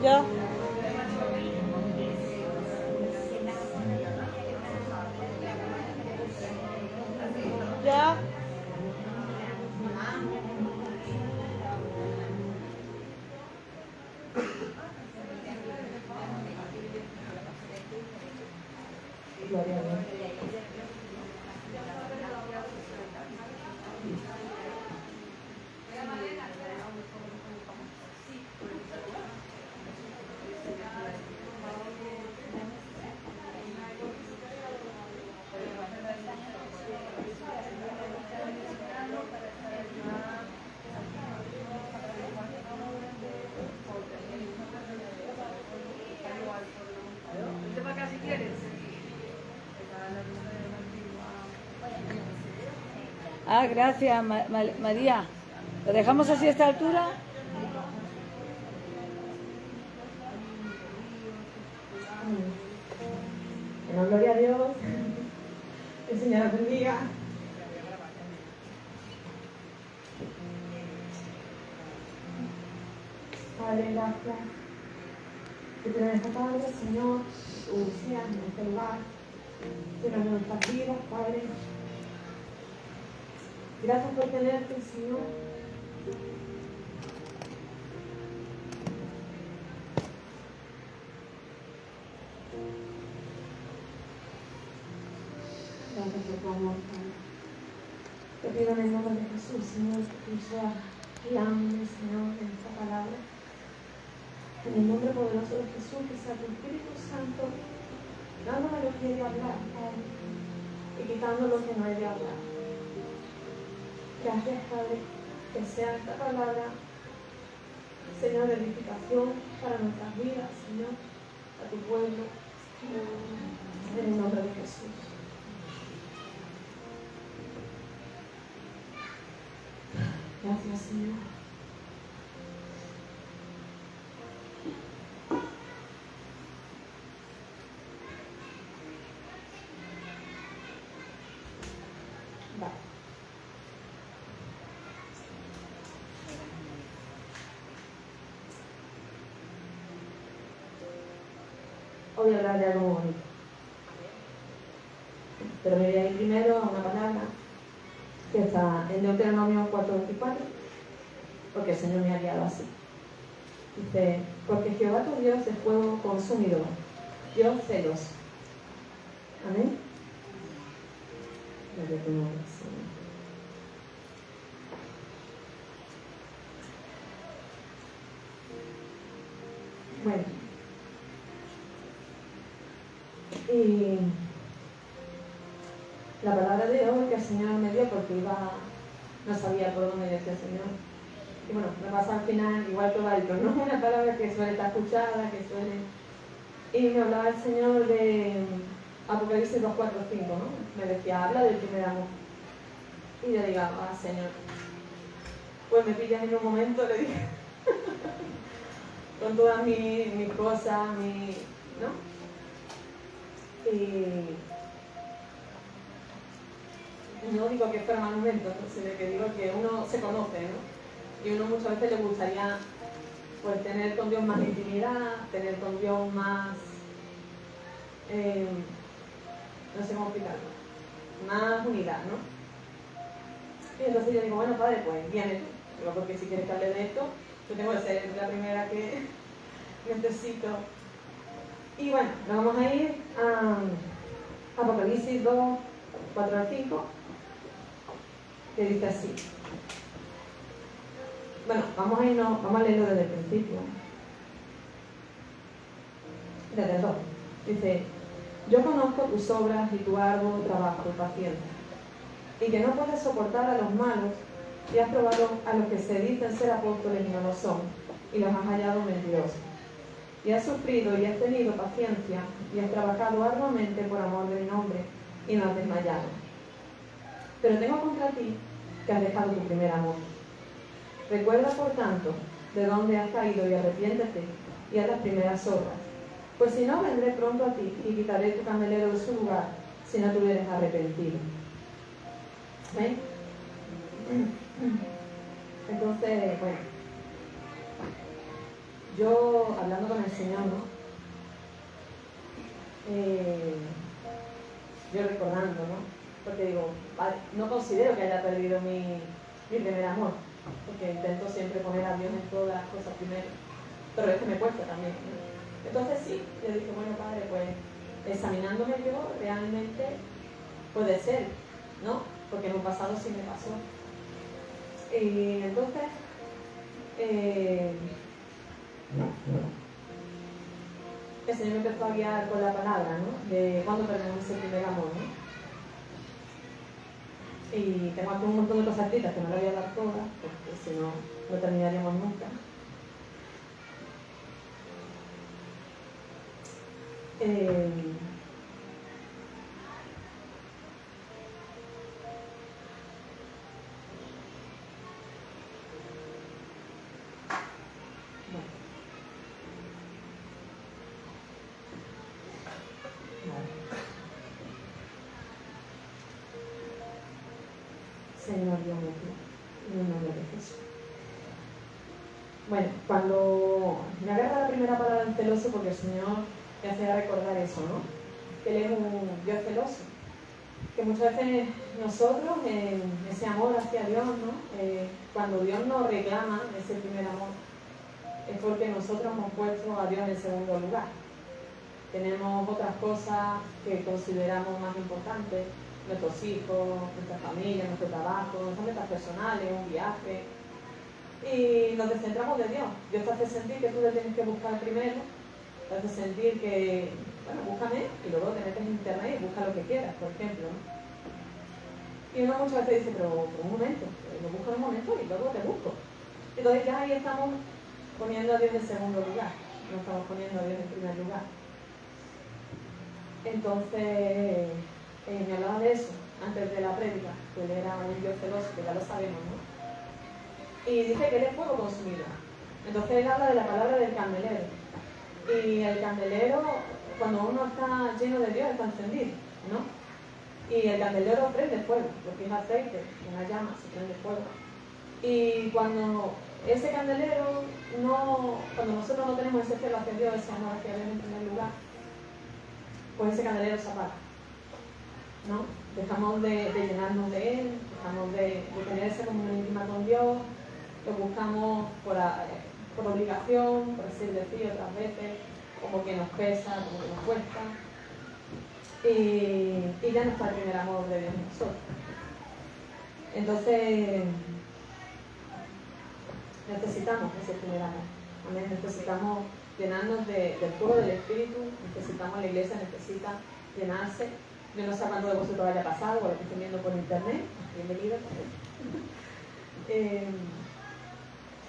Ya. Ya. Gloria a Dios. Ah, gracias, María. ¿Lo dejamos así a esta altura? Bueno, gloria a Dios. El Señor os bendiga. Padre, gracias. Que te esta tarde, Señor, tu sea en este lugar, llena nuestras vidas, Padre. Gracias por tenerte, Señor. Gracias por tu amor, Padre. Te pido en el nombre de Jesús, Señor, que tú seas guiándome, Señor, en esta palabra. En el nombre poderoso de Jesús, que sea tu Espíritu Santo, dándome lo que he de hablar, Padre, y quitando lo que no he de hablar. Gracias, Padre, que sea esta palabra, Señor, de edificación para nuestras vidas, Señor, a tu pueblo, en el nombre de Jesús. Gracias, Señor. Vale. Hoy voy a hablar de algo muy bonito. Pero me voy a ir primero a una palabra que está en Deuteronomio 4:24, porque el Señor me ha guiado así. Dice, porque Jehová tu Dios es fuego consumidor, Dios celoso. Amén. Gloria a tu nombre, Señor. Bueno, y la palabra de hoy que el Señor me dio, porque no sabía por dónde decía el Señor. Y bueno, me pasa al final, igual que Valto, ¿no? Una palabra que suele estar escuchada, que suele... Y me hablaba el Señor de Apocalipsis 2, 4, 5, ¿no? Me decía, habla del primer amor. Y yo digo, Señor, pues me pillas en un momento, le dije, con todas mis cosas, ¿no? Y no digo que fuera mal momento, ¿no? Sino que digo que uno se conoce, ¿no? Y uno muchas veces le gustaría pues tener con Dios más intimidad, tener con Dios más, no sé cómo explicarlo, más unidad, ¿no? Y entonces yo digo, bueno, Padre, pues viene tú. Digo, porque si quieres que hable de esto, yo tengo que ser la primera que necesito. Y bueno, nos vamos a ir a Apocalipsis 2, 4 al 5, que dice así. Bueno, vamos a leerlo desde el principio. Desde el 2. Dice, yo conozco tus obras y tu arduo trabajo y paciencia, y que no puedes soportar a los malos, y has probado a los que se dicen ser apóstoles y no lo son, y los has hallado mentirosos. Y has sufrido y has tenido paciencia, y has trabajado arduamente por amor de mi nombre, y no has desmayado. Pero tengo contra ti que has dejado tu primer amor. Recuerda, por tanto, de dónde has caído y arrepiéntete, y haz las primeras obras. Pues si no, vendré pronto a ti y quitaré tu candelero de su lugar, si no te hubieras arrepentido. ¿Ven? Entonces, bueno, yo hablando con el Señor, ¿no? Yo recordando, ¿no? Porque digo, vale, no considero que haya perdido mi primer amor, porque intento siempre poner a Dios en todas las cosas primero, pero es que me cuesta también, ¿no? Entonces sí, yo dije, bueno, Padre, pues examinándome yo, realmente puede ser, ¿no? Porque en un pasado sí me pasó. Y entonces, el Señor me empezó a guiar con la palabra, ¿no? De cuándo perdemos ese primer amor, ¿no? Y tengo aquí un montón de cosas escritas que no le voy a dar todas, porque si no, no terminaríamos nunca. Señor Dios mío, en el nombre de Jesús. Bueno, cuando me agarra la primera palabra en celoso, porque el Señor me hace recordar eso, ¿no? Que Él es un Dios celoso. Que muchas veces nosotros, en ese amor hacia Dios, ¿no? Cuando Dios nos reclama ese primer amor, es porque nosotros hemos puesto a Dios en segundo lugar. Tenemos otras cosas que consideramos más importantes, nuestros hijos, nuestra familia, nuestro trabajo, nuestras metas personales, un viaje, y nos descentramos de Dios. Dios te hace sentir que tú le tienes que buscar primero, te hace sentir que, bueno, búscame, y luego te metes en internet y busca lo que quieras, por ejemplo, ¿no? Y uno muchas veces dice, pero un momento, lo busco en un momento y luego te busco. Entonces ya ahí estamos poniendo a Dios en segundo lugar, no estamos poniendo a Dios en primer lugar. Entonces, me hablaba de eso antes de la prédica, que él era un Dios celoso, que ya lo sabemos, ¿no? Y dice que él es fuego consumido. Entonces él habla de la palabra del candelero. Y el candelero, cuando uno está lleno de Dios, está encendido, ¿no? Y el candelero prende fuego, porque es aceite, una llama, se prende fuego. Y cuando ese candelero cuando nosotros no tenemos ese celo hacia Dios, ese amor hacia Dios en primer lugar, pues ese candelero se apaga, ¿no? Dejamos de llenarnos de Él, dejamos de tener esa comunión íntima con Dios, lo buscamos por obligación, por así decir, otras veces, como que nos pesa, como que nos cuesta, y ya no está el primer amor de Dios en nosotros. Entonces, necesitamos ese primer amor. Amén. Necesitamos llenarnos del fuego del Espíritu, necesitamos, la iglesia necesita llenarse. Yo no sé cuánto de vosotros haya pasado, o lo que estoy viendo por internet, bienvenidos.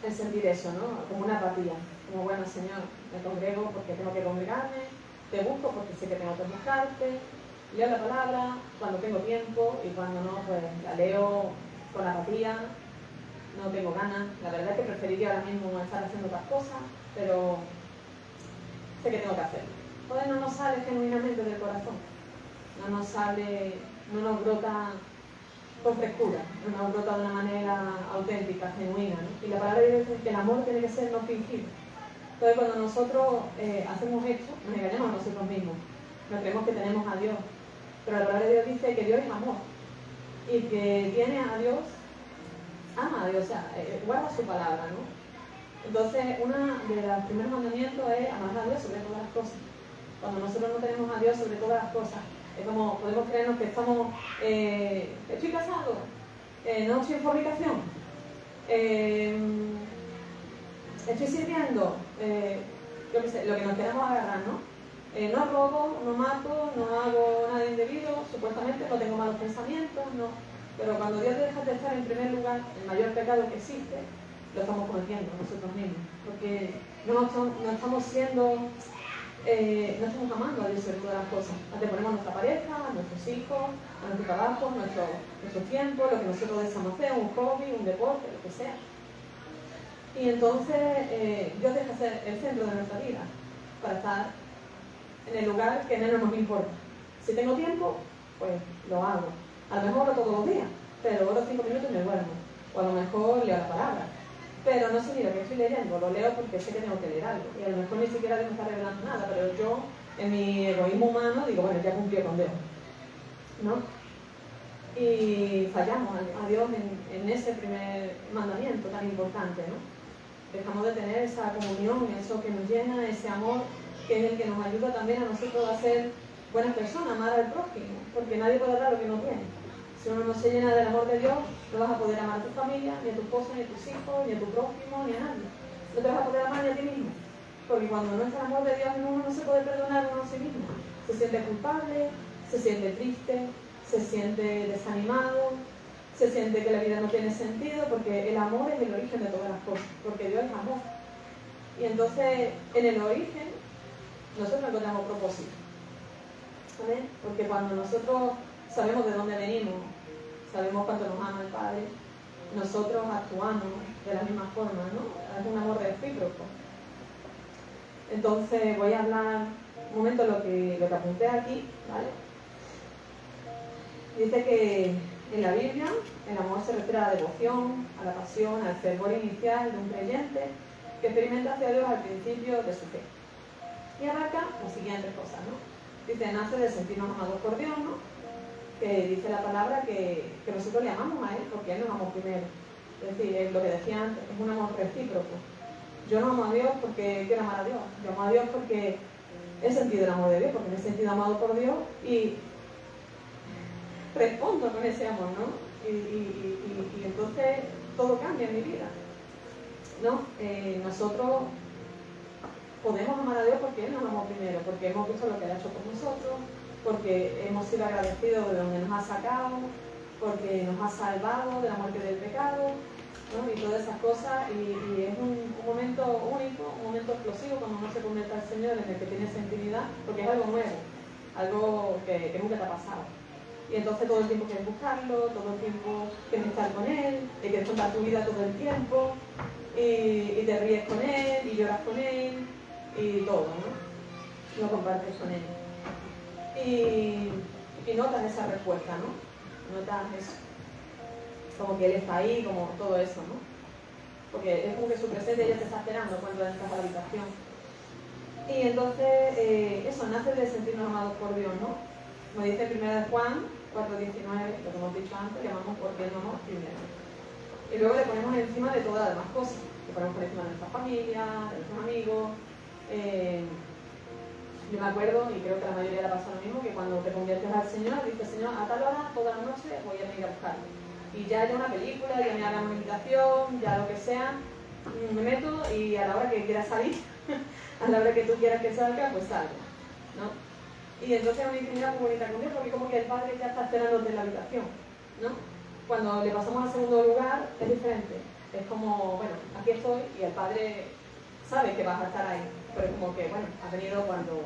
El sentir eso, ¿no? Como una apatía, como bueno, Señor, me congrego porque tengo que congregarme, te busco porque sé que tengo que buscarte, leo la palabra cuando tengo tiempo y cuando no, pues la leo con apatía, no tengo ganas. La verdad es que preferiría ahora mismo estar haciendo otras cosas, pero sé que tengo que hacerlo. Entonces no nos sale genuinamente del corazón, no nos brota con frescura, no nos brota de una manera auténtica, genuina, ¿no? Y la palabra de Dios dice que el amor tiene que ser no fingido. Entonces cuando nosotros hacemos esto, nos engañamos a nosotros mismos, nos creemos que tenemos a Dios, pero la palabra de Dios dice que Dios es amor y que tiene a Dios, ama a Dios, o sea, guarda su palabra, ¿no? Entonces, uno de los primeros mandamientos es amar a Dios sobre todas las cosas. Cuando nosotros no tenemos a Dios sobre todas las cosas, es como podemos creernos que estamos, estoy casado, no estoy en fornicación, estoy sirviendo, yo qué sé, lo que nos queramos agarrar, ¿no? No robo, no mato, no hago nada indebido, supuestamente no tengo malos pensamientos, no. Pero cuando Dios deja de estar en primer lugar, el mayor pecado que existe, lo estamos cometiendo nosotros mismos, porque no estamos amando a Dios sobre todas las cosas. Anteponemos a nuestra pareja, a nuestros hijos, a nuestro trabajo, nuestro tiempo, lo que nosotros deseamos hacer, un hobby, un deporte, lo que sea. Y entonces Dios deja ser el centro de nuestra vida para estar en el lugar que menos nos importa. Si tengo tiempo, pues lo hago. A lo mejor no todos los días, pero oro 5 minutos y me duermo. O a lo mejor leo la palabra. pero no sé ni lo que estoy leyendo, lo leo porque sé que tengo que leer algo. Y a lo mejor ni siquiera Dios me está revelando nada, pero yo, en mi egoísmo humano, digo, bueno, ya cumplí con Dios, ¿no? Y fallamos a Dios en ese primer mandamiento tan importante, ¿no? Dejamos de tener esa comunión, eso que nos llena, ese amor, que es el que nos ayuda también a nosotros a ser buenas personas, amar al prójimo, porque nadie puede dar lo que no tiene. Si uno no se llena del amor de Dios, no vas a poder amar a tu familia, ni a tu esposo, ni a tus hijos, ni a tu prójimo, ni a nadie. No te vas a poder amar ni a ti mismo, porque cuando no está el amor de Dios en uno, no se puede perdonar uno a sí mismo. Se siente culpable, se siente triste, se siente desanimado, se siente que la vida no tiene sentido, porque el amor es el origen de todas las cosas, porque Dios es amor. Y entonces, en el origen, nosotros encontramos propósito. ¿Vale? Porque cuando nosotros sabemos de dónde venimos, sabemos cuánto nos ama el Padre, nosotros actuamos de la misma forma, ¿no? Es un amor recíproco. Entonces, voy a hablar un momento lo que apunté aquí, ¿vale? Dice que en la Biblia el amor se refiere a la devoción, a la pasión, al fervor inicial de un creyente que experimenta hacia Dios al principio de su fe. Y abarca las siguientes cosas, ¿no? Dice, nace de sentirnos amados por Dios, ¿no? Que dice la palabra que nosotros le amamos a Él porque Él nos amó primero. Es decir, es lo que decía antes, es un amor recíproco. Yo no amo a Dios porque quiero amar a Dios. Yo amo a Dios porque he sentido el amor de Dios, porque me he sentido amado por Dios y respondo con ese amor, ¿no? Y entonces todo cambia en mi vida, ¿no? Nosotros podemos amar a Dios porque Él nos amó primero, porque hemos visto lo que Él ha hecho por nosotros, porque hemos sido agradecidos de donde nos ha sacado, porque nos ha salvado de la muerte del pecado, ¿no? Y todas esas cosas, y es un momento único, un momento explosivo cuando uno se convierte al Señor, en el que tiene esa intimidad, porque es algo nuevo, algo que nunca te ha pasado. Y entonces todo el tiempo quieres buscarlo, todo el tiempo quieres estar con Él, y quieres contar tu vida todo el tiempo, y te ríes con Él, y lloras con Él, y todo, ¿no? Lo compartes con Él. Y notas esa respuesta, ¿no? Notas eso. Como que Él está ahí, como todo eso, ¿no? Porque es como que su presencia ya te está esperando cuando entras a la habitación. Y entonces, eso, nace de sentirnos amados por Dios, ¿no? Como dice 1 Juan 4:19, lo que hemos dicho antes, que amamos porque Él nos amó primero. Y luego le ponemos encima de todas las demás cosas. Le ponemos por encima de nuestra familia, de nuestros amigos. Yo me acuerdo, y creo que a la mayoría le pasa lo mismo, que cuando te conviertes al Señor, dices, Señor, a tal hora, toda la noche, voy a venir a buscarlo. Y ya haya una película, ya me hagan una invitación, ya lo que sea, me meto y a la hora que quiera salir, a la hora que tú quieras que salga, pues salgo, ¿no? Y entonces es una intimidad muy bonita con Dios, porque como que el Padre ya está esperándote en la habitación, ¿no? Cuando le pasamos al segundo lugar, es diferente. Es como, bueno, aquí estoy y el Padre sabe que vas a estar ahí, pero es como que, bueno, has venido cuando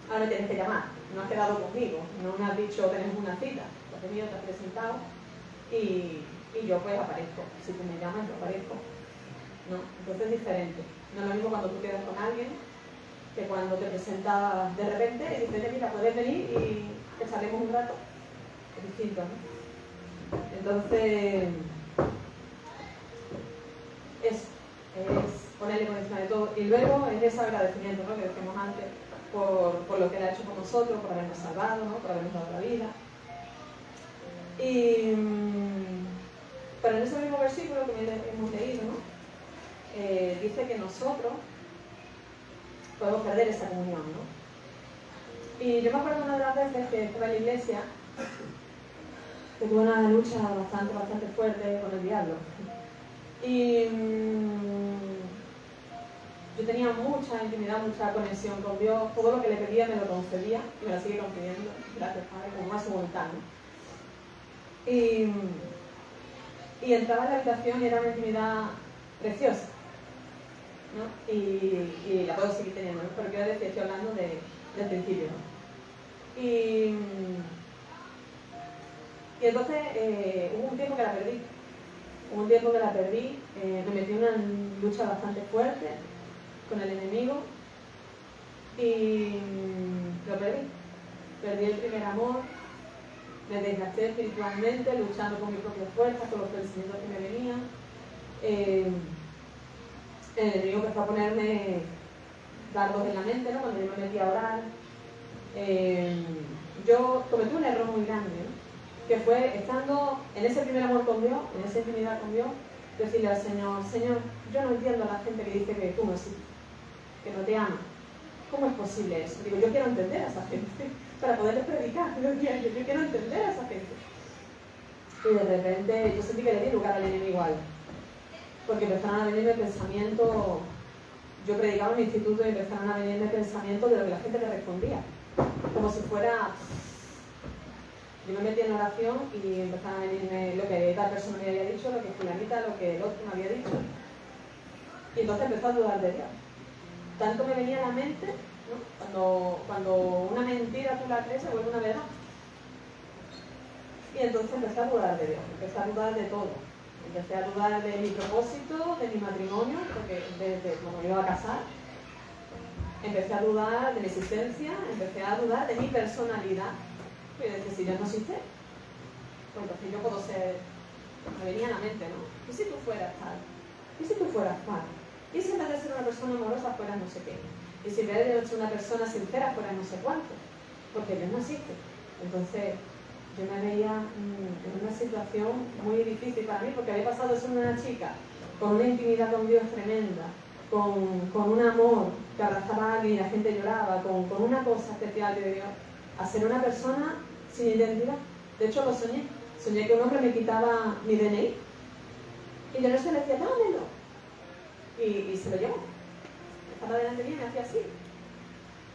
ahora me tienes que llamar, no has quedado conmigo, no me has dicho tenemos una cita, has venido, te has presentado y yo pues aparezco. Si tú me llamas, yo aparezco, ¿no? Entonces es diferente. No es lo mismo cuando tú quedas con alguien que cuando te presentas de repente y dices, mira, puedes venir y te salimos un rato. Es distinto, ¿no? Entonces, es ponerle por encima de todo. Y luego es ese agradecimiento, ¿no? Que decíamos antes, por lo que Él ha hecho por nosotros, por habernos salvado, ¿no? Por habernos dado la vida. Pero en ese mismo versículo que hemos leído, ¿no? Dice que nosotros podemos perder esa comunión, ¿no? Y yo me acuerdo una de las veces que estaba en la iglesia, que tuve una lucha bastante fuerte con el diablo. Y yo tenía mucha intimidad, mucha conexión con Dios, todo lo que le pedía me lo concedía y me lo sigue concediendo, gracias Padre, como más voluntad, ¿no? Y entraba en la habitación y era una intimidad preciosa, ¿no? Y la puedo seguir teniendo, ¿no? Pero quiero decir, estoy hablando del principio, ¿no? Y entonces hubo un tiempo que la perdí. Me metí en una lucha bastante fuerte con el enemigo y lo perdí. Perdí el primer amor, me desgasté espiritualmente, luchando con mi propia fuerza, con los pensamientos que me venían. el enemigo empezó a ponerme dardos en la mente, ¿no? Cuando yo me metí a orar. Yo cometí un error muy grande, ¿no? Que fue estando en ese primer amor con Dios, en esa intimidad con Dios, decirle al Señor, Señor, yo no entiendo a la gente que dice que tú no existes, que no te ama. ¿Cómo es posible eso? Digo, yo quiero entender a esa gente para poderles predicar. Yo quiero entender a esa gente. Y de repente yo sentí que le di lugar al enemigo ahí. Porque empezaron a venirme pensamientos, yo predicaba en mi instituto y empezaron a venirme pensamientos de lo que la gente le respondía. Como si fuera... Yo me metí en oración y empezaron a venirme lo que tal persona me había dicho, lo que fulanita, lo que el otro me había dicho. Y entonces empecé a dudar de Dios. Tanto me venía a la mente, ¿no? Cuando una mentira tú la crees se vuelve una verdad. Y entonces empecé a dudar de Dios, empecé a dudar de todo. Empecé a dudar de mi propósito, de mi matrimonio, porque desde cuando me iba a casar, empecé a dudar de mi existencia, empecé a dudar de mi personalidad. Y decir, si Dios no existe, pues entonces yo puedo ser, me venía a la mente, ¿no? ¿Y si tú fueras tal? ¿Y si tú fueras tal? ¿Y si en vez de ser una persona amorosa fueras no sé qué? ¿Y si en vez de ser una persona sincera fueras no sé cuánto? Porque Dios no existe. Entonces yo me veía en una situación muy difícil para mí, porque había pasado de ser una chica con una intimidad con Dios tremenda, con un amor que abrazaba a alguien y la gente lloraba, con una cosa especial de Dios, a ser una persona sin identidad. De hecho lo soñé. Soñé que un hombre me quitaba mi DNI y yo no se le decía, dámelo. Y se lo llevó. Estaba delante de mí y me hacía así.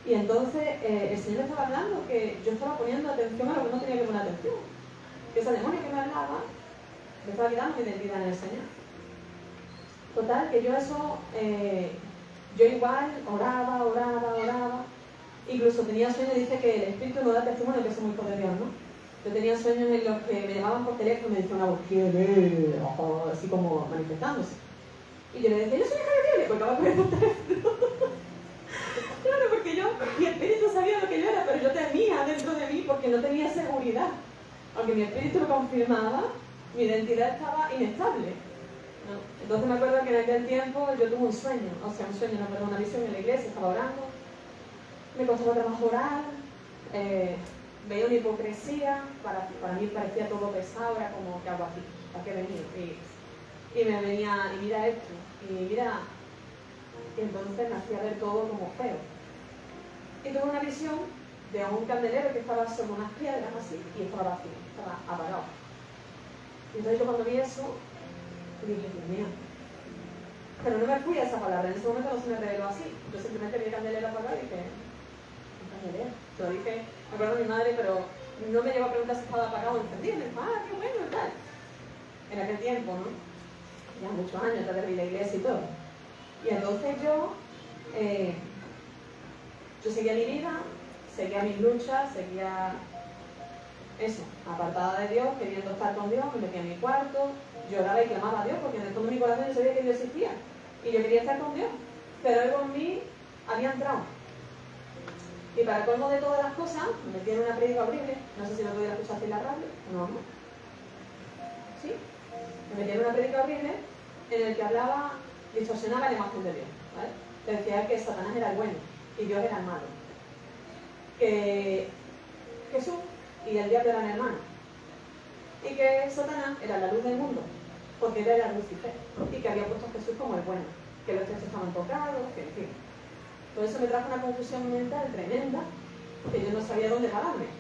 Y entonces el Señor estaba hablando que yo estaba poniendo atención a lo que no tenía que poner atención. Que ese demonio que me hablaba me estaba quitando mi identidad en el Señor. Total, que yo eso, yo igual oraba. Incluso tenía sueños, dice que el Espíritu no da testimonio que somos hijos de Dios, ¿no? Yo tenía sueños en los que me llamaban por teléfono y me decían una voz, ¿quién es? Así como manifestándose. Y yo le decía, yo soy hija de Dios, y le colgaba con el teléfono. Claro, porque mi espíritu sabía lo que yo era, pero yo temía dentro de mí porque no tenía seguridad. Aunque mi espíritu lo confirmaba, mi identidad estaba inestable, ¿no? Entonces me acuerdo que en aquel tiempo yo tuve un sueño, una visión en la iglesia, estaba orando, me costaba trabajo orar, veía una hipocresía, para mí parecía todo pesado, era como que hago aquí, ¿a qué venía? Y me venía, y mira esto, y mira, y entonces me hacía ver todo como feo. Y tuve una visión de un candelero que estaba sobre unas piedras así, y estaba vacío, estaba apagado. Y entonces yo cuando vi eso, dije, Dios mío. Pero no me fui a esa palabra, en ese momento no se me reveló así. Yo simplemente vi el candelero apagado y dije, un candelero. Yo dije, me acuerdo de mi madre, pero no me llegó a preguntar si estaba apagado o encendido. Me dijo, qué bueno y tal. En aquel tiempo, ¿no? Ya muchos años, antes de ir a la iglesia y todo. Y entonces yo seguía mi vida, seguía mis luchas, seguía eso, apartada de Dios, queriendo estar con Dios, me metía en mi cuarto, lloraba y clamaba a Dios, porque en el fondo de mi corazón yo sabía que Dios existía. Y yo quería estar con Dios, pero algo en mí había entrado. Y para el colmo de todas las cosas, me metí en una prédica horrible, no sé si lo pudiera escuchar en la radio, no. ¿Sí? Me metí en una prédica horrible en el que hablaba, distorsionaba la imagen de Dios, ¿vale? Te decía que Satanás era el bueno y Dios era el malo. Que Jesús y el diablo eran hermanos. Y que Satanás era la luz del mundo, porque él era Lucifer. Y que había puesto a Jesús como el bueno, que los textos estaban tocados, que en fin. Todo eso me trajo una confusión mental tremenda, que yo no sabía dónde pararme.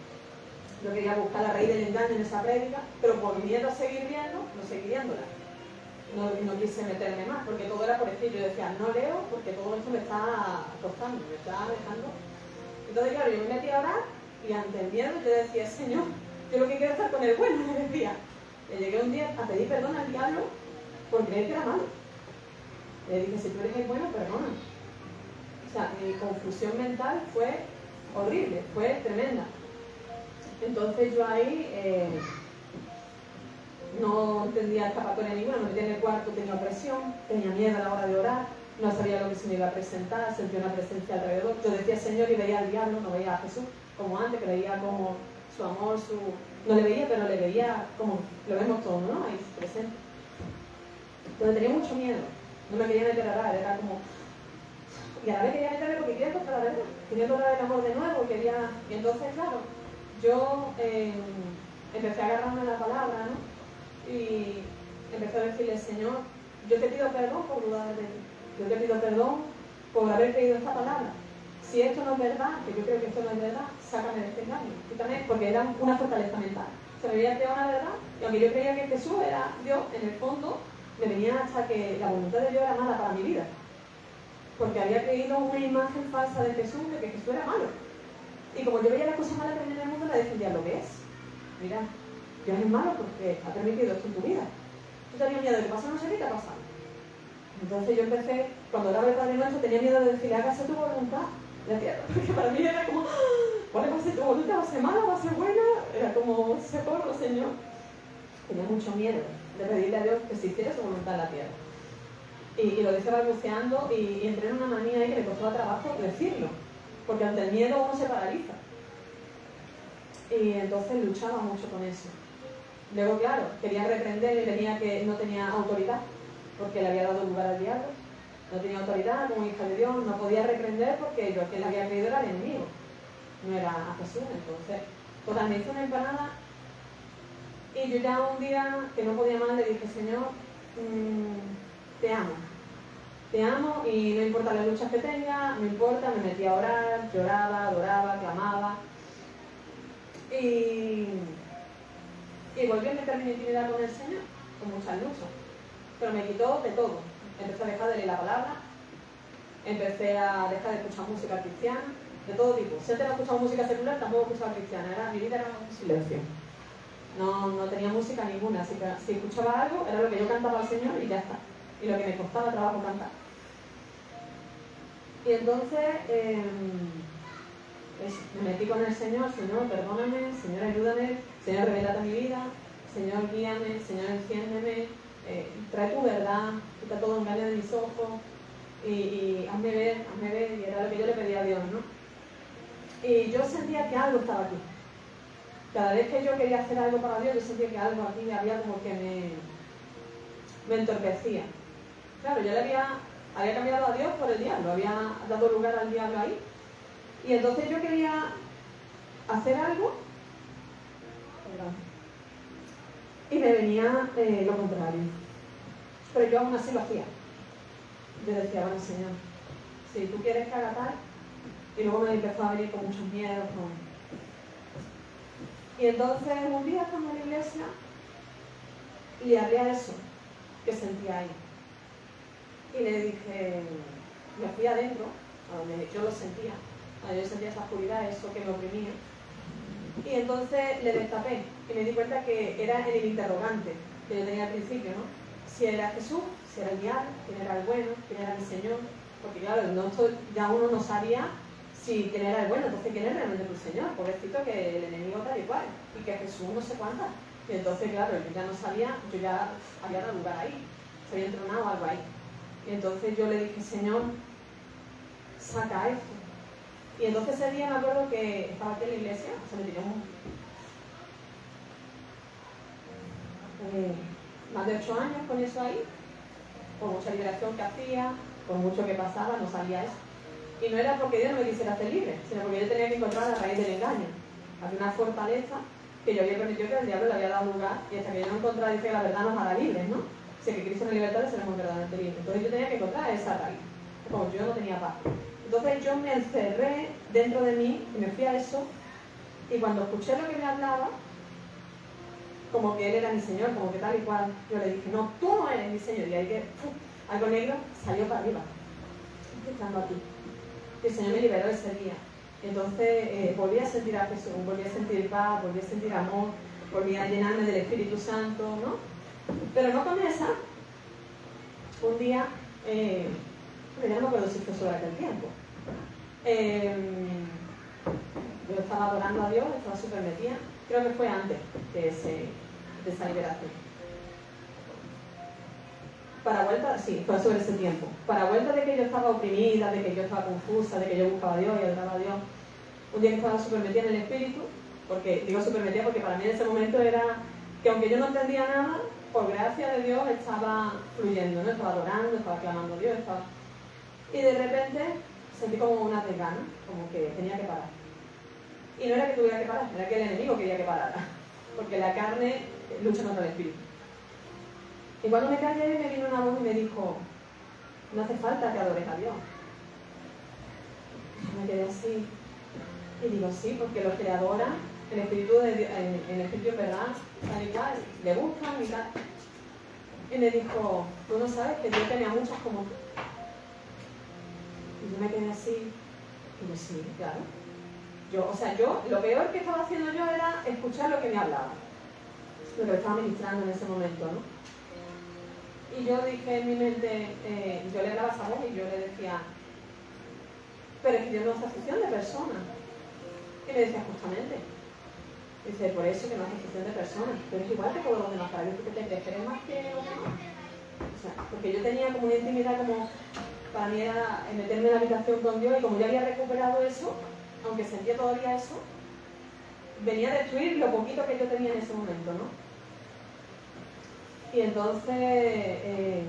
Yo quería buscar la raíz del engaño en esa prédica, pero por miedo a seguir viendo, no seguí viéndola. No quise meterme más, porque todo era por escrito. Yo decía, no leo, porque todo esto me está costando, me está dejando. Entonces, claro, yo me metí a orar, y ante el miedo yo decía, Señor, yo lo que quiero es estar con el bueno, me decía. Le llegué un día a pedir perdón al diablo por creer que era malo. Le dije, si tú eres el bueno, perdona. O sea, mi confusión mental fue horrible, fue tremenda. Entonces yo ahí no entendía escapatoria ninguna, me metí en el cuarto, tenía opresión, tenía miedo a la hora de orar, no sabía lo que se me iba a presentar, sentía una presencia alrededor. Yo decía Señor y veía al diablo, no veía a Jesús como antes, que veía como su amor, no le veía, pero le veía como lo vemos todos, ¿no? Ahí presente. Entonces tenía mucho miedo. no me quería meter a orar, era como... Y a la vez quería meterme porque quería encontrar la verdad, quería encontrar el amor de nuevo, y entonces, claro, yo empecé a agarrarme la palabra, ¿no? Y empecé a decirle, Señor, yo te pido perdón por dudar de ti, yo te pido perdón por haber creído esta palabra. Si esto no es verdad, que yo creo que esto no es verdad, sácame de este engaño. Quítame, porque era una fortaleza mental. Se me veía crear una verdad, y aunque yo creía que Jesús era Dios, en el fondo me venía hasta que la voluntad de Dios era mala para mi vida. Porque había creído una imagen falsa de Jesús, de que Jesús era malo. Y como yo veía las cosas malas que venían en el mundo, la defendía lo que es. Mira, Dios es malo porque ha permitido esto en tu vida. Tú tenías miedo de que pasa no sé qué te ha pasado. Entonces yo empecé, cuando oraba el Padre Nuestro, tenía miedo de decirle, hágase tu voluntad en la tierra. Porque para mí era como, ¿cuál va a ser tu voluntad? ¿Va a ser mala? ¿Va a ser buena? Era como, socorro, Señor. Tenía mucho miedo de pedirle a Dios que se hiciera su voluntad en la tierra. Y lo decía balbuceando y entré en una manía ahí que me costaba trabajo decirlo. Porque ante el miedo uno se paraliza. Y entonces luchaba mucho con eso. Luego, claro, quería reprender y tenía que no tenía autoridad, porque le había dado lugar al diablo. No tenía autoridad como hija de Dios, no podía reprender porque yo que le había creído era el enemigo, no era a Jesús. Entonces, total, me hizo una empanada y yo ya un día que no podía más le dije, Señor, te amo y no importa las luchas que tenga, no importa, me metí a orar, lloraba, adoraba, clamaba y volví a meterme en intimidad con el Señor, con muchas luchas, pero me quitó de todo. Empecé a dejar de leer la palabra, empecé a dejar de escuchar música cristiana, de todo tipo. Si antes no escuchaba música secular, tampoco escuchaba cristiana, mi vida era un silencio. No tenía música ninguna, así que si escuchaba algo, era lo que yo cantaba al Señor y ya está. Y lo que me costaba trabajo cantar. Y entonces me metí con el Señor, Señor, perdóname, Señor, ayúdame, Señor, revelate mi vida, Señor, guíame, Señor, enciéndeme, trae tu verdad, quita todo engaño de mis ojos y hazme ver, y era lo que yo le pedía a Dios, ¿no? Y yo sentía que algo estaba aquí. Cada vez que yo quería hacer algo para Dios, yo sentía que algo aquí me había como que me entorpecía. Claro, yo le había cambiado a Dios por el diablo, había dado lugar al diablo ahí. Y entonces yo quería hacer algo, y me venía lo contrario. Pero yo aún así lo hacía. Yo decía, bueno, Señor, si tú quieres que haga tal, y luego me empezó a venir con muchos miedos. Y entonces un día estando en la iglesia, le hablé a eso que sentía ahí. Y le dije, me fui adentro, a donde yo lo sentía, yo sentía esa oscuridad, eso que me oprimía. Y entonces le destapé y me di cuenta que era en el interrogante que yo tenía al principio, ¿no? Si era Jesús, si era el diablo, quién era el bueno, quién era mi Señor. Porque claro, ya uno no sabía si quién era el bueno, entonces quién era realmente tu Señor. Pobrecito que el enemigo tal y cual, y que Jesús no sé cuántas. Y entonces, claro, yo ya no sabía, yo ya había dado lugar ahí, se había entronado algo ahí. Y entonces yo le dije, Señor, saca esto. Y entonces ese día me acuerdo que estaba aquí en la iglesia, se me tiró más de 8 años con eso ahí, con mucha liberación que hacía, con mucho que pasaba, no salía eso. Y no era porque Dios no me quisiera hacer libre, sino porque yo tenía que encontrar la raíz del engaño. Había una fortaleza que yo había permitido que el diablo le había dado lugar, y hasta que yo no encontrara, dice que la verdad nos hará libres, ¿no? Si que Cristo nos libertad, seremos verdaderamente libres. Entonces yo tenía que encontrar esa raíz, como yo no tenía paz. Entonces yo me encerré dentro de mí y me fui a eso, y cuando escuché lo que me hablaba, como que Él era mi Señor, como que tal y cual, yo le dije, no, tú no eres mi Señor. Y ahí que algo negro salió para arriba, estando aquí. Y el Señor me liberó ese día. Entonces volví a sentir a Jesús, volví a sentir paz, volví a sentir amor, volví a llenarme del Espíritu Santo, ¿no? Pero no con esa. Un día, ya no me acuerdo si fue sobre aquel tiempo. Yo estaba adorando a Dios, estaba súper metida. Creo que fue antes de esa liberación. Para vuelta, sí, fue sobre ese tiempo. Para vuelta de que yo estaba oprimida, de que yo estaba confusa, de que yo buscaba a Dios y adoraba a Dios, un día que estaba súper metida en el Espíritu, porque digo súper metida porque para mí en ese momento era que aunque yo no entendía nada, por gracia de Dios, estaba fluyendo, ¿no? Estaba adorando, estaba clamando a Dios, estaba... Y de repente sentí como una desgana, como que tenía que parar. Y no era que tuviera que parar, era que el enemigo quería que parara, porque la carne lucha contra el espíritu. Y cuando me callé, me vino una voz y me dijo, no hace falta que adores a Dios. Y me quedé así, y digo, sí, porque los que le adoran, el espíritu de Dios, en el espíritu, ¿verdad? Tal igual, le buscan y tal. Y me dijo, tú no sabes que Dios tenía muchas como tú. Y yo me quedé así, y yo, sí, claro. Yo, lo peor que estaba haciendo yo era escuchar lo que me hablaba, lo que me estaba ministrando en ese momento, ¿no? Y yo dije en mi mente, yo le hablaba a esa voz y yo le decía, pero es que Dios no hace acepción de personas. Y me decía, justamente, dice, por eso que no hace acepción de personas, pero es igual que todos los demás, para Dios, ¿tú qué te crees? ¿Eres más que los demás? O sea, porque yo tenía como una intimidad, como para mí era meterme en la habitación con Dios, y como yo había recuperado eso, aunque sentía todavía eso, venía a destruir lo poquito que yo tenía en ese momento, ¿no? Y entonces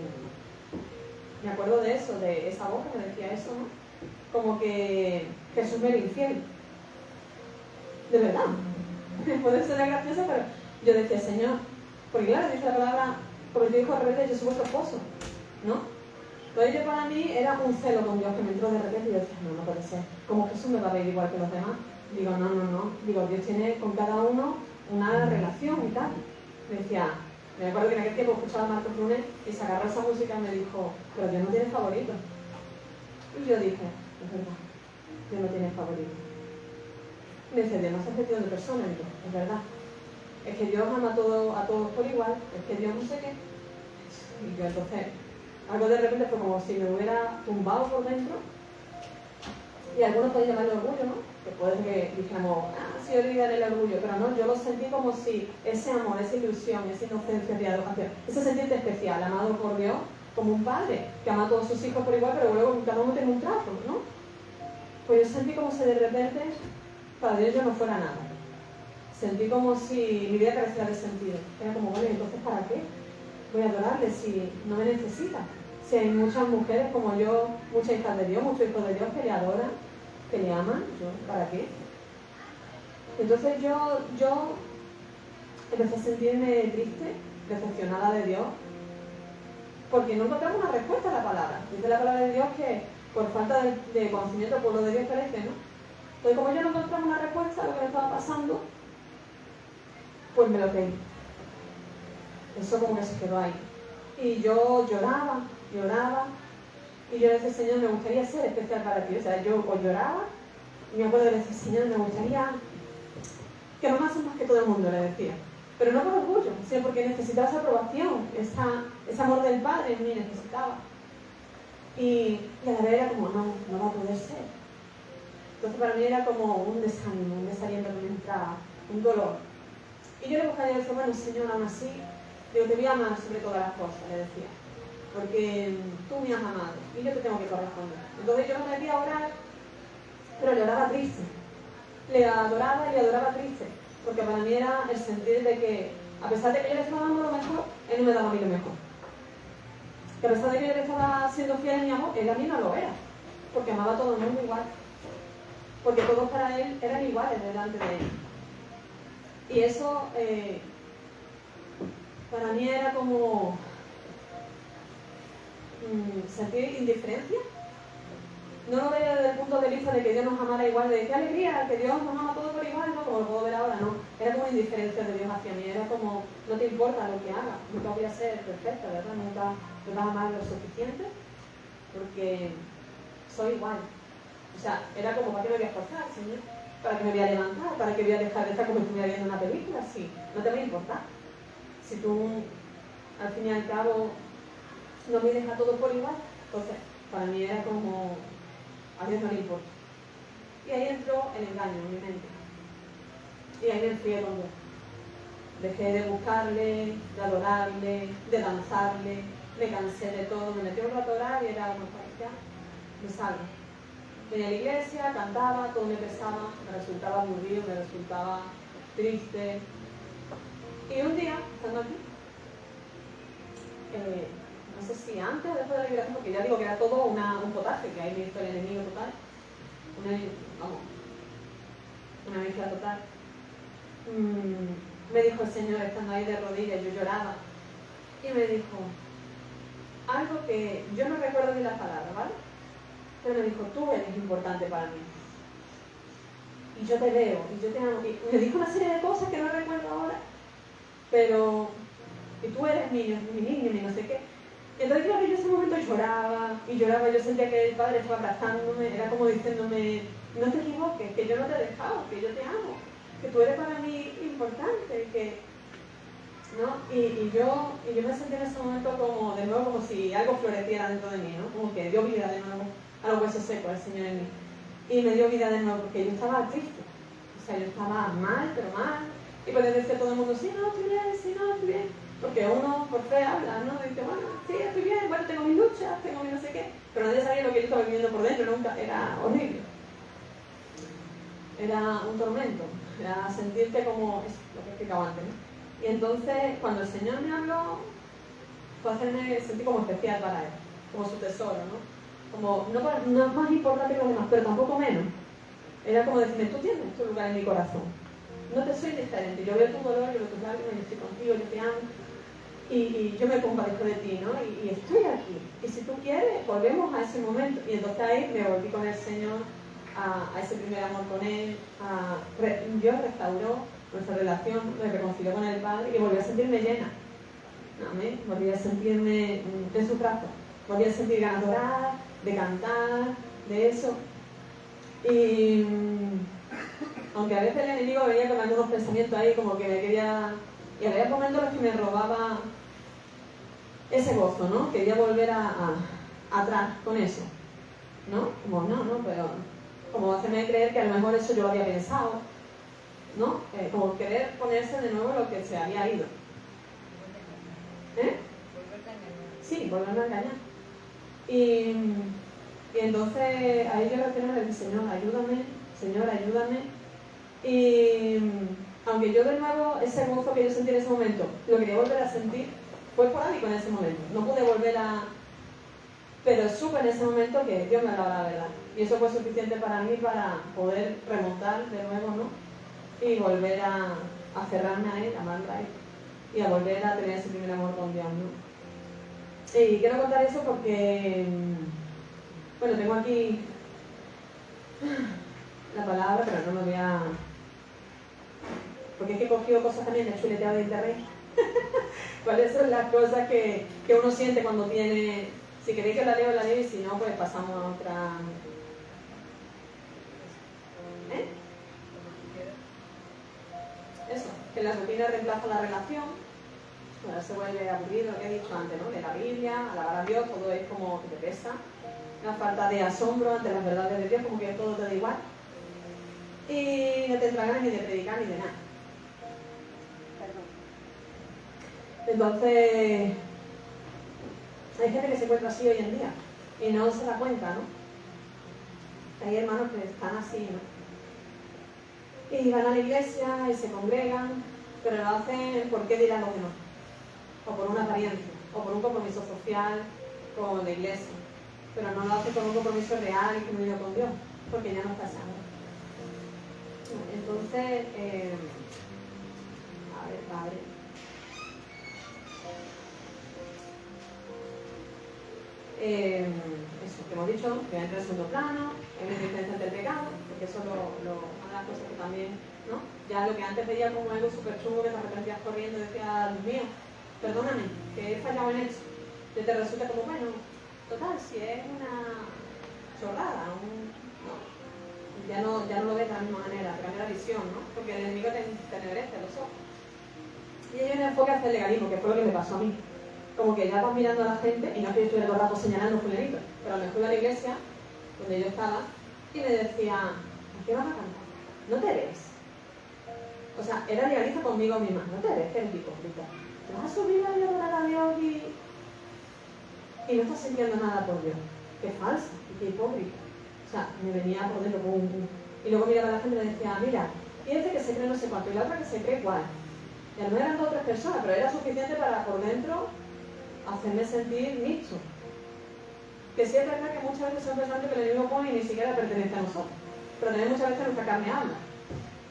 me acuerdo de eso, de esa voz que me decía eso, ¿no? Como que Jesús me era infiel. De verdad. Puede ser gracioso, pero yo decía, Señor, porque claro, dice la palabra, porque tu hijo rebelde, yo soy vuestro esposo, ¿no? Entonces yo para mí era un celo con Dios que me entró de repente y yo decía, no, no puede ser. Como Jesús me va a ver igual que los demás. Digo, no. Digo, Dios tiene con cada uno una relación y tal. Me decía, me acuerdo que en aquel tiempo escuchaba a Marcos Brunet y se agarró esa música y me dijo, pero Dios no tiene favorito. Y yo dije, es verdad, Dios no tiene favorito. Me dice, Dios no hace excepción de personas. Y yo, es verdad. Es que Dios ama a todos por igual, es que Dios no sé qué. Y yo entonces, algo de repente fue como si me hubiera tumbado por dentro. Y algunos pueden llamarlo orgullo, ¿no? Que puede que dijéramos, sí, olvidar el orgullo, pero no, yo lo sentí como si ese amor, esa ilusión, esa inocencia de adoración, ese sentirte especial, amado por Dios, como un padre que ama a todos sus hijos por igual, pero luego cada uno tiene un trato, ¿no? Pues yo sentí como si de repente para Dios yo no fuera nada. Sentí como si mi vida careciera de sentido. Era como, bueno, entonces ¿para qué voy a adorarle si no me necesita? Si hay muchas mujeres como yo, muchas hijas de Dios, muchos hijos de Dios que le adoran, que le aman, ¿yo para qué? Entonces yo empecé a sentirme triste, decepcionada de Dios, porque no encontramos una respuesta a la palabra. Dice la palabra de Dios que por falta de conocimiento el pueblo de Dios perece, ¿no? Entonces como yo no encontraba una respuesta a lo que me estaba pasando, pues me lo creí. Eso como que se quedó ahí. Y yo lloraba, y yo le decía, Señor, me gustaría ser especial para ti. O sea, yo lloraba, y me acuerdo de decir, Señor, me gustaría que mamá son más que todo el mundo, le decía. Pero no por orgullo, sino porque necesitaba esa aprobación, ese amor del Padre en mí necesitaba. Y a la vez era como, no va a poder ser. Entonces para mí era como un desánimo, un desaliento que me entraba, un dolor. Y yo le buscaba y le decía, bueno, Señor, aún así, digo, te voy a amar sobre todas las cosas, le decía. Porque tú me has amado y yo te tengo que corresponder. Entonces yo me metí a orar, pero le oraba triste. Le adoraba y le adoraba triste. Porque para mí era el sentir de que, a pesar de que yo le estaba dando lo mejor, él no me daba a mí lo mejor. Que a pesar de que yo le estaba siendo fiel en mi amor, él a mí no lo era. Porque amaba a todo el mundo igual. Porque todos para él eran iguales delante de él. Y eso para mí era como sentir indiferencia. No lo veía desde el punto de vista de que Dios nos amara igual, de qué alegría, que Dios nos ama a todos por igual, no como lo puedo ver ahora, no. Era como indiferencia de Dios hacia mí, era como, no te importa lo que haga, nunca voy a ser perfecta, ¿verdad? Nunca me vas a amar lo suficiente, porque soy igual. O sea, era como, ¿para qué me voy a esforzar, Señor? ¿Para qué me voy a levantar? ¿Para qué voy a dejar de estar como si estuviera viendo una película? Sí, no te va a importar. Si tú, al fin y al cabo, no me dejas todo por igual, entonces, para mí era como, a Dios no le importa. Y ahí entró el engaño en mi mente. Y ahí me enfrié con Dios. Dejé de buscarle, de adorarle, de danzarle, me cansé de todo, me metí un rato a orar y era una ya, me salgo. Venía a la iglesia, cantaba, todo me pesaba, me resultaba aburrido, me resultaba triste. Y un día, estando aquí, no sé si antes o después de la liberación, porque ya digo que era todo un potaje, que ahí me visto el enemigo total, una mezcla total. Me dijo el Señor, estando ahí de rodillas, yo lloraba, y me dijo algo que yo no recuerdo ni la palabra, ¿vale? Pero me dijo, tú eres importante para mí. Y yo te veo, y yo te amo. Y me dijo una serie de cosas que no recuerdo ahora, pero y tú eres mi niño, mi no sé qué. Entonces claro, yo en ese momento lloraba, yo sentía que el Padre estaba abrazándome, era como diciéndome, no te equivoques, que yo no te he dejado, que yo te amo, que tú eres para mí importante, que... ¿no? Y yo me sentí en ese momento como, de nuevo, como si algo floreciera dentro de mí, ¿no? Como que dio vida de nuevo a los huesos secos el Señor en mí. Y me dio vida de nuevo porque yo estaba triste, o sea, yo estaba mal, pero mal. Y puede decir todo el mundo, sí, no, estoy bien, sí, no, estoy bien. Porque uno por fe habla, ¿no? Y dice, bueno, sí, estoy bien, bueno, tengo mis luchas, tengo mi no sé qué. Pero nadie sabía lo que yo estaba viviendo por dentro, nunca, era horrible. Era un tormento, era sentirte como, eso, lo que he explicado antes, ¿no? Y entonces, cuando el Señor me habló, fue hacerme sentir como especial para Él, como su tesoro, ¿no? Como, no es más importante que los demás, pero tampoco menos. Era como decirme, tú tienes tu lugar en mi corazón. No te soy indiferente, yo veo tu dolor, yo veo tus lágrimas, yo estoy contigo, yo te amo. Y yo me compadezco de ti, ¿no? Y estoy aquí. Y si tú quieres, volvemos a ese momento. Y entonces ahí me volví con el Señor, a ese primer amor con Él. Dios restauró nuestra relación, me reconcilió con el Padre y volví a sentirme llena. Amén. Volví a sentirme en su brazo. Volví a sentir ganas de orar, de cantar, de eso. Y aunque a veces el enemigo venía con algunos pensamientos ahí como que me quería... Y había momentos en los que me robaba ese gozo, ¿no? Quería volver atrás con eso, ¿no? Como, no, pero... Como hacerme creer que a lo mejor eso yo lo había pensado, ¿no? Como querer ponerse de nuevo lo que se había ido. ¿Eh? Sí, volverme a engañar. Y entonces ahí yo refiero al Señor, ayúdame, Señor, ayúdame. Y aunque yo de nuevo, ese gozo que yo sentí en ese momento, lo quería volver a sentir, fue esporádico en ese momento. No pude volver a... Pero supe en ese momento que Dios me hablaba la verdad. Y eso fue suficiente para mí para poder remontar de nuevo, ¿no? Y volver a aferrarme a Él, a amarlo a Él. Y a volver a tener ese primer amor con Dios, ¿no? Y quiero contar eso porque... Bueno, tengo aquí la palabra, pero no me voy a... Porque es que he cogido cosas también de chuleteado de internet. ¿Cuáles son las cosas que uno siente cuando tiene... Si queréis que la leo, y si no, pues pasamos a otra... ¿Eh? Eso, que la rutina reemplaza la relación. Bueno, se vuelve aburrido, lo que he dicho antes, ¿no? De la Biblia, alabar a Dios, todo es como que te pesa. Una falta de asombro ante las verdades de Dios, como que todo te da igual. Y no te entra ganas ni de predicar ni de nada. Entonces, hay gente que se encuentra así hoy en día y no se da cuenta, ¿no? Hay hermanos que están así, ¿no? Y van a la iglesia y se congregan, pero lo hacen porque dirán los demás, o por una apariencia, o por un compromiso social con la iglesia, pero no lo hacen con un compromiso real y genuino con Dios, porque ya no está sano. Entonces, a ver, Padre. Eso que hemos dicho, que entra en segundo plano, en la diferencia entre el pecado, porque eso es una de las cosas que también, ¿no? Ya lo que antes veía como algo súper chungo, que te arrepentías corriendo y decías, Dios mío, perdóname, que he fallado en eso. Y te resulta como, bueno, total, si es una chorrada, ¿no? Ya no lo ves de la misma manera, te cambia la visión, ¿no? Porque el enemigo te ennegrece los ojos. Y hay un enfoque hacia el legalismo, que fue lo que me pasó a mí. Como que ya vas mirando a la gente, y no es que yo estuviera todo el rato señalando fulanito, pero me fui a la iglesia, donde yo estaba, y me decía, ¿a qué vas a cantar? ¿No te ves? O sea, era realista conmigo misma, ¿no te ves? Que eres hipócrita. Te vas a subir a adorar a Dios y no estás sintiendo nada por Dios. Qué falsa, qué hipócrita. O sea, me venía por dentro, pum, pum. Y luego miraba a la gente y me decía, mira, y este que se cree no sé cuánto, y la otra que se cree cuál. Y a lo mejor eran 2 o 3 personas, pero era suficiente para por dentro hacerme sentir mixto. Que sí es verdad que muchas veces son personas que el enemigo pone y ni siquiera pertenece a nosotros, pero también muchas veces nuestra carne habla.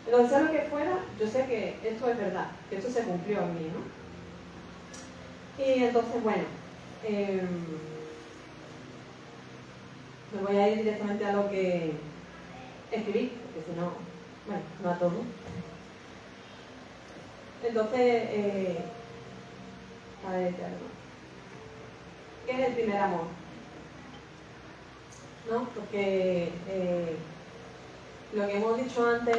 Entonces, sea lo que fuera, yo sé que esto es verdad, que esto se cumplió en mí, ¿no? Y entonces, bueno, me voy a ir directamente a lo que escribí, porque si no, bueno, no a todo. Entonces, a ver, ¿qué es el primer amor? ¿No? Porque lo que hemos dicho antes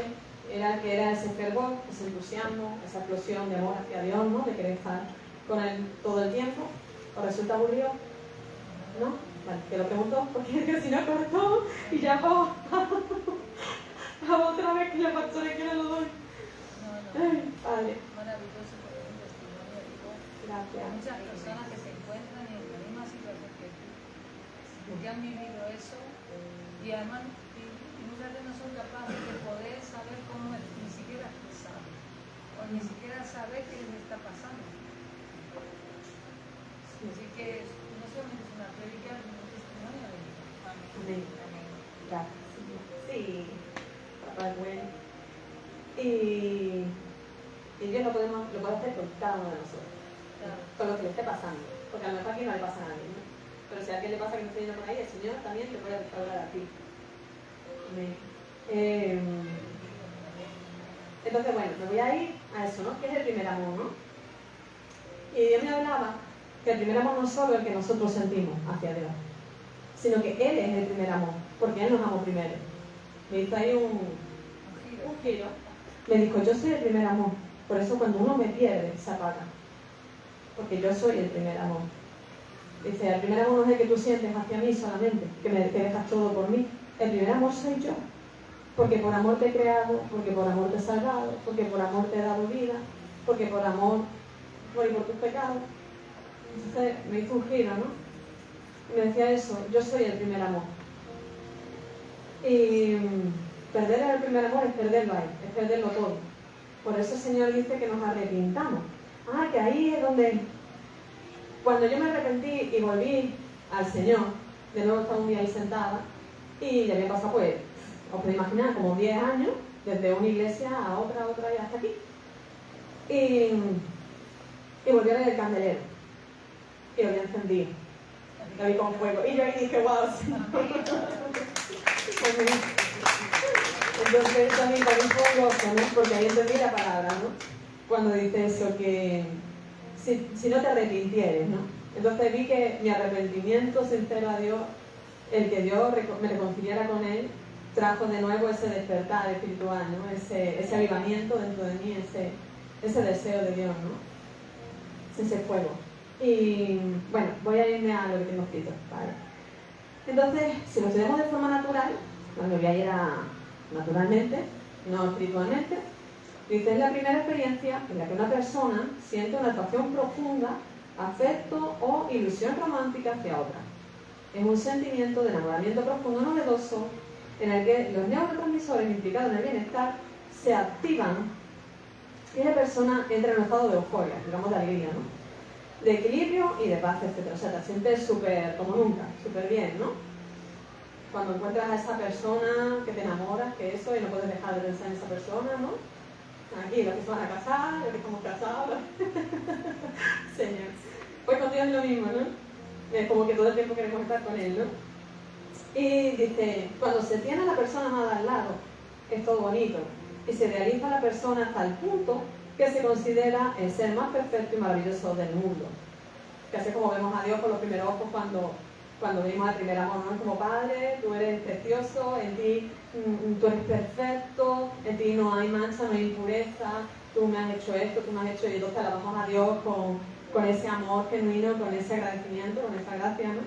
era que era ese fervor, ese entusiasmo, esa explosión de amor hacia Dios, ¿no? De querer estar con Él todo el tiempo. ¿Os resulta aburrido? ¿No? Vale, te lo pregunto porque si no corto y ya vamos otra vez que la pastora que no lo doy. Ay, padre. Maravilloso por un testimonio, digo. Gracias. Hay muchas personas que se encuentran en la misma situación que tú, que han vivido eso y además y muchas veces no son capaces de poder saber cómo es, ni siquiera expresar o ni siquiera saber qué les está pasando. Así que no solamente es una prédica, sino un testimonio de vida. Amén. Gracias. Sí, papá es bueno. Y Dios lo puede hacer con cada uno de nosotros, Claro. con lo que le esté pasando, porque a lo mejor aquí no le pasa a nadie, ¿no? Pero si a alguien le pasa que no esté yendo por ahí, el Señor también te puede restaurar a ti. Amén. Entonces, bueno, me voy a ir a eso, ¿no? Que es el primer amor, ¿no? Y Dios me hablaba que el primer amor no es solo el que nosotros sentimos hacia Dios, sino que Él es el primer amor, porque Él nos amó primero. Me hizo ahí un giro. Me dijo, yo soy el primer amor, por eso cuando uno me pierde, se apaga, porque yo soy el primer amor. Dice, el primer amor no es el que tú sientes hacia mí solamente, que dejas todo por mí. El primer amor soy yo, porque por amor te he creado, porque por amor te he salvado, porque por amor te he dado vida, porque por amor morí por tus pecados. Entonces me hizo un giro, ¿no? Y me decía eso, yo soy el primer amor. Y perder el primer amor es perderlo a Él, es perderlo todo. Por eso el Señor dice que nos arrepintamos. Ah, que ahí es donde, cuando yo me arrepentí y volví al Señor, de nuevo estaba un día ahí sentada, y ya había pasado, pues, os podéis imaginar, como 10 años, desde una iglesia a otra y hasta aquí. Y volví a ver el candelero, y lo había encendido, lo vi con fuego, y yo ahí dije, wow, Señor. Entonces también para un poco gozo, ¿no? Porque ahí entendí la palabra, ¿no? Cuando dice eso, que si no te arrepintieres, ¿no? Entonces vi que mi arrepentimiento sincero a Dios, el que Dios me reconciliara con Él, trajo de nuevo ese despertar espiritual, ¿no? Ese avivamiento dentro de mí, ese deseo de Dios, ¿no? Ese fuego. Y bueno, voy a irme a lo que tengo escrito, ¿vale? Entonces, si lo estudiamos de forma natural, me voy a ir naturalmente, no espiritualmente. Dice, es la primera experiencia en la que una persona siente una atracción profunda, afecto o ilusión romántica hacia otra. Es un sentimiento de enamoramiento profundo, novedoso, en el que los neurotransmisores implicados en el bienestar se activan y la persona entra en un estado de euforia, digamos de alegría, ¿no? De equilibrio y de paz, etc. O sea, te sientes súper, como nunca, súper bien, ¿no? Cuando encuentras a esa persona que te enamoras, que eso, y no puedes dejar de pensar en esa persona, ¿no? Aquí, los que se van a casar, los que estamos casados. Señor. Pues con Dios es lo mismo, ¿no? Es como que todo el tiempo queremos estar con Él, ¿no? Y dice, cuando se tiene a la persona amada al lado, es todo bonito. Y se realiza la persona hasta el punto que se considera el ser más perfecto y maravilloso del mundo. Que así es como vemos a Dios con los primeros ojos cuando vimos al primer amor, ¿no? Como Padre, tú eres precioso, en ti tú eres perfecto, en ti no hay mancha, no hay impureza, tú me has hecho esto, tú me has hecho, y entonces alabamos a Dios con ese amor genuino, con ese agradecimiento, con esa gracia, ¿no?